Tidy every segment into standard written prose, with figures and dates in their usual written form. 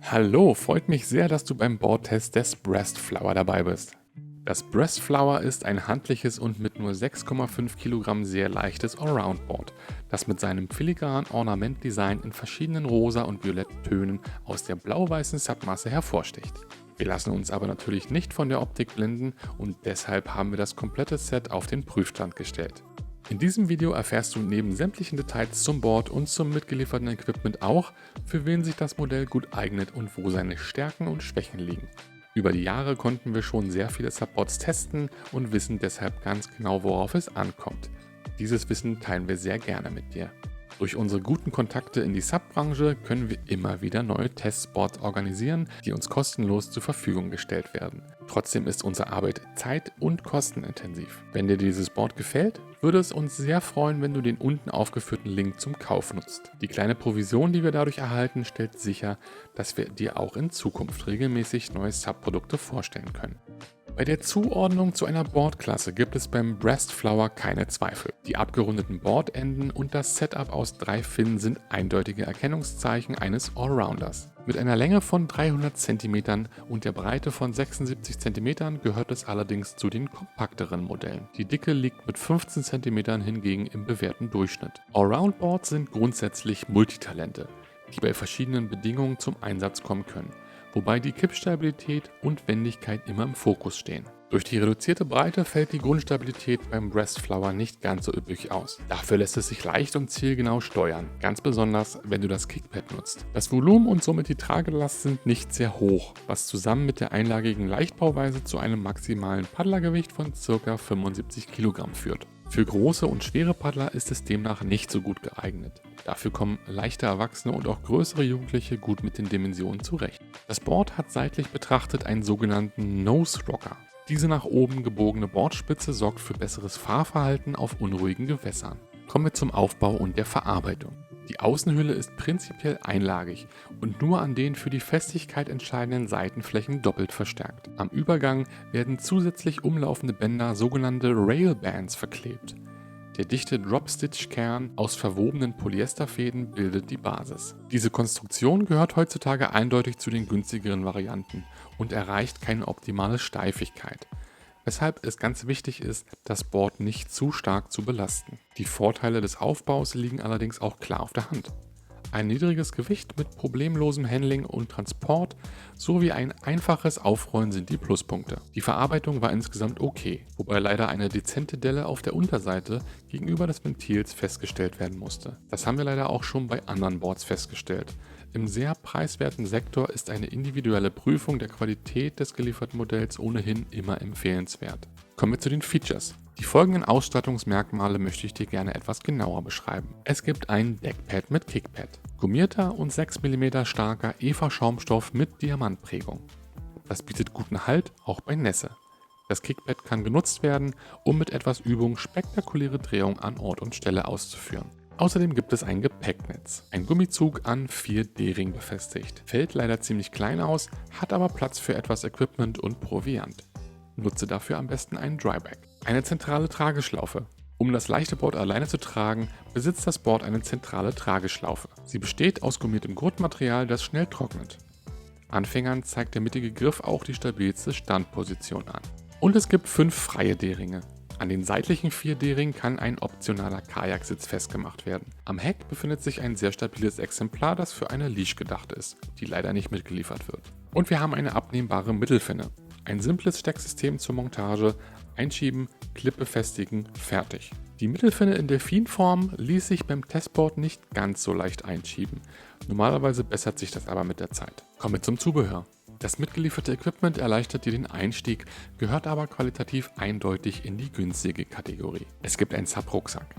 Hallo, freut mich sehr, dass du beim Boardtest des Breastflower dabei bist. Das Breastflower ist ein handliches und mit nur 6,5 Kilogramm sehr leichtes Allround-Board, das mit seinem filigranen Ornamentdesign in verschiedenen rosa und violetten Tönen aus der blau-weißen Submasse hervorsticht. Wir lassen uns aber natürlich nicht von der Optik blenden und deshalb haben wir das komplette Set auf den Prüfstand gestellt. In diesem Video erfährst du neben sämtlichen Details zum Board und zum mitgelieferten Equipment auch, für wen sich das Modell gut eignet und wo seine Stärken und Schwächen liegen. Über die Jahre konnten wir schon sehr viele Subboards testen und wissen deshalb ganz genau, worauf es ankommt. Dieses Wissen teilen wir sehr gerne mit dir. Durch unsere guten Kontakte in die Subbranche können wir immer wieder neue Testboards organisieren, die uns kostenlos zur Verfügung gestellt werden. Trotzdem ist unsere Arbeit zeit- und kostenintensiv. Wenn dir dieses Board gefällt, würde es uns sehr freuen, wenn du den unten aufgeführten Link zum Kauf nutzt. Die kleine Provision, die wir dadurch erhalten, stellt sicher, dass wir dir auch in Zukunft regelmäßig neue Subprodukte vorstellen können. Bei der Zuordnung zu einer Boardklasse gibt es beim Breastflower keine Zweifel. Die abgerundeten Boardenden und das Setup aus 3 Finnen sind eindeutige Erkennungszeichen eines Allrounders. Mit einer Länge von 300 cm und der Breite von 76 cm gehört es allerdings zu den kompakteren Modellen. Die Dicke liegt mit 15 cm hingegen im bewährten Durchschnitt. Allround-Boards sind grundsätzlich Multitalente, die bei verschiedenen Bedingungen zum Einsatz kommen können, wobei die Kippstabilität und Wendigkeit immer im Fokus stehen. Durch die reduzierte Breite fällt die Grundstabilität beim Breastflower nicht ganz so üppig aus. Dafür lässt es sich leicht und zielgenau steuern, ganz besonders wenn du das Kickpad nutzt. Das Volumen und somit die Tragelast sind nicht sehr hoch, was zusammen mit der einlagigen Leichtbauweise zu einem maximalen Paddlergewicht von ca. 75 Kilogramm führt. Für große und schwere Paddler ist es demnach nicht so gut geeignet. Dafür kommen leichte Erwachsene und auch größere Jugendliche gut mit den Dimensionen zurecht. Das Board hat seitlich betrachtet einen sogenannten Nose Rocker. Diese nach oben gebogene Bordspitze sorgt für besseres Fahrverhalten auf unruhigen Gewässern. Kommen wir zum Aufbau und der Verarbeitung. Die Außenhülle ist prinzipiell einlagig und nur an den für die Festigkeit entscheidenden Seitenflächen doppelt verstärkt. Am Übergang werden zusätzlich umlaufende Bänder, sogenannte Railbands, verklebt. Der dichte Dropstitch-Kern aus verwobenen Polyesterfäden bildet die Basis. Diese Konstruktion gehört heutzutage eindeutig zu den günstigeren Varianten und erreicht keine optimale Steifigkeit, weshalb es ganz wichtig ist, das Board nicht zu stark zu belasten. Die Vorteile des Aufbaus liegen allerdings auch klar auf der Hand. Ein niedriges Gewicht mit problemlosem Handling und Transport sowie ein einfaches Aufrollen sind die Pluspunkte. Die Verarbeitung war insgesamt okay, wobei leider eine dezente Delle auf der Unterseite gegenüber des Ventils festgestellt werden musste. Das haben wir leider auch schon bei anderen Boards festgestellt. Im sehr preiswerten Sektor ist eine individuelle Prüfung der Qualität des gelieferten Modells ohnehin immer empfehlenswert. Kommen wir zu den Features. Die folgenden Ausstattungsmerkmale möchte ich dir gerne etwas genauer beschreiben. Es gibt ein Deckpad mit Kickpad, gummierter und 6 mm starker Eva-Schaumstoff mit Diamantprägung. Das bietet guten Halt, auch bei Nässe. Das Kickpad kann genutzt werden, um mit etwas Übung spektakuläre Drehungen an Ort und Stelle auszuführen. Außerdem gibt es ein Gepäcknetz, ein Gummizug an 4 D-Ring befestigt. Fällt leider ziemlich klein aus, hat aber Platz für etwas Equipment und Proviant. Nutze dafür am besten einen Dryback. Eine zentrale Trageschlaufe. Um das leichte Board alleine zu tragen, besitzt das Board eine zentrale Trageschlaufe. Sie besteht aus gummiertem Grundmaterial, das schnell trocknet. Anfängern zeigt der mittige Griff auch die stabilste Standposition an. Und es gibt 5 freie D-Ringe. An den seitlichen 4 D-Ringen kann ein optionaler Kajaksitz festgemacht werden. Am Heck befindet sich ein sehr stabiles Exemplar, das für eine Leash gedacht ist, die leider nicht mitgeliefert wird. Und wir haben eine abnehmbare Mittelfinne. Ein simples Stecksystem zur Montage, einschieben, Clip befestigen, fertig. Die Mittelfinne in Delfinform ließ sich beim Testboard nicht ganz so leicht einschieben. Normalerweise bessert sich das aber mit der Zeit. Kommen wir zum Zubehör. Das mitgelieferte Equipment erleichtert dir den Einstieg, gehört aber qualitativ eindeutig in die günstige Kategorie. Es gibt einen Sub-Rucksack.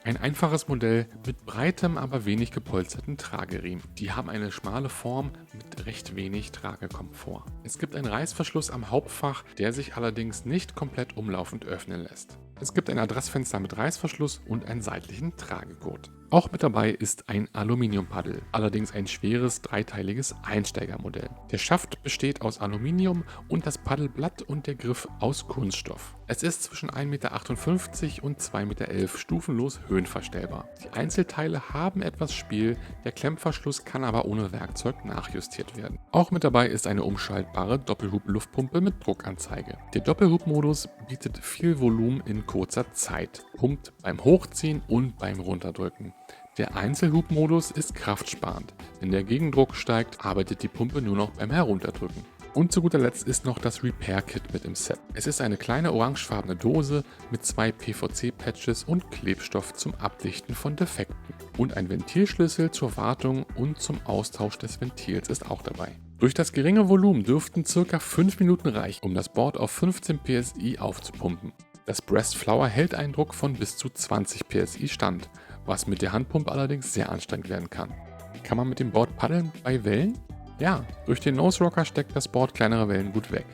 Ein einfaches Modell mit breitem, aber wenig gepolsterten Trageriemen. Die haben eine schmale Form mit recht wenig Tragekomfort. Es gibt einen Reißverschluss am Hauptfach, der sich allerdings nicht komplett umlaufend öffnen lässt. Es gibt ein Adressfenster mit Reißverschluss und einen seitlichen Tragegurt. Auch mit dabei ist ein Aluminium-Paddel, allerdings ein schweres, dreiteiliges Einsteigermodell. Der Schaft besteht aus Aluminium und das Paddelblatt und der Griff aus Kunststoff. Es ist zwischen 1,58 m und 2,11 m stufenlos höhenverstellbar. Die Einzelteile haben etwas Spiel, der Klemmverschluss kann aber ohne Werkzeug nachjustiert werden. Auch mit dabei ist eine umschaltbare Doppelhub-Luftpumpe mit Druckanzeige. Der Doppelhub-Modus bietet viel Volumen in kurzer Zeit, pumpt beim Hochziehen und beim Runterdrücken. Der Einzelhub-Modus ist kraftsparend. Wenn der Gegendruck steigt, arbeitet die Pumpe nur noch beim Herunterdrücken. Und zu guter Letzt ist noch das Repair-Kit mit im Set. Es ist eine kleine orangefarbene Dose mit 2 PVC-Patches und Klebstoff zum Abdichten von Defekten. Und ein Ventilschlüssel zur Wartung und zum Austausch des Ventils ist auch dabei. Durch das geringe Volumen dürften ca. 5 Minuten reichen, um das Board auf 15 PSI aufzupumpen. Das Breast Flower hält einen Druck von bis zu 20 PSI stand, was mit der Handpumpe allerdings sehr anstrengend werden kann. Kann man mit dem Board paddeln bei Wellen? Ja, durch den Nose Rocker steckt das Board kleinere Wellen gut weg.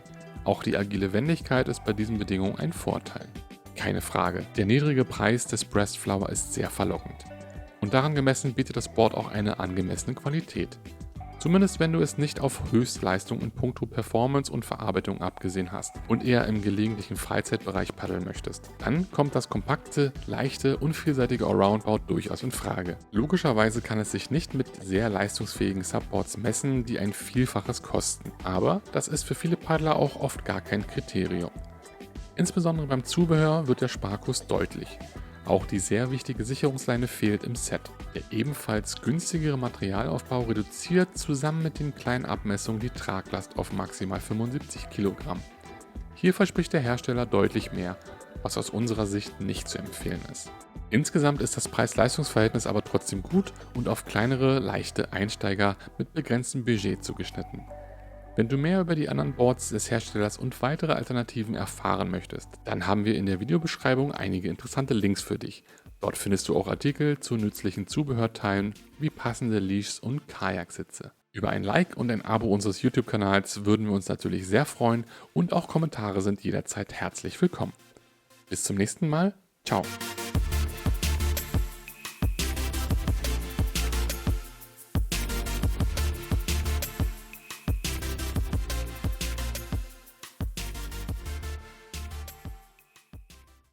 Auch die agile Wendigkeit ist bei diesen Bedingungen ein Vorteil. Keine Frage, der niedrige Preis des Breast Flower ist sehr verlockend. Und daran gemessen bietet das Board auch eine angemessene Qualität. Zumindest wenn du es nicht auf Höchstleistung in puncto Performance und Verarbeitung abgesehen hast und eher im gelegentlichen Freizeitbereich paddeln möchtest. Dann kommt das kompakte, leichte und vielseitige Allround-Board durchaus in Frage. Logischerweise kann es sich nicht mit sehr leistungsfähigen Subboards messen, die ein Vielfaches kosten. Aber das ist für viele Paddler auch oft gar kein Kriterium. Insbesondere beim Zubehör wird der Sparkurs deutlich. Auch die sehr wichtige Sicherungsleine fehlt im Set. Der ebenfalls günstigere Materialaufbau reduziert zusammen mit den kleinen Abmessungen die Traglast auf maximal 75 Kilogramm. Hier verspricht der Hersteller deutlich mehr, was aus unserer Sicht nicht zu empfehlen ist. Insgesamt ist das Preis-Leistungs-Verhältnis aber trotzdem gut und auf kleinere, leichte Einsteiger mit begrenztem Budget zugeschnitten. Wenn du mehr über die anderen Boards des Herstellers und weitere Alternativen erfahren möchtest, dann haben wir in der Videobeschreibung einige interessante Links für dich. Dort findest du auch Artikel zu nützlichen Zubehörteilen wie passende Leashs und Kajaksitze. Über ein Like und ein Abo unseres YouTube-Kanals würden wir uns natürlich sehr freuen und auch Kommentare sind jederzeit herzlich willkommen. Bis zum nächsten Mal. Ciao.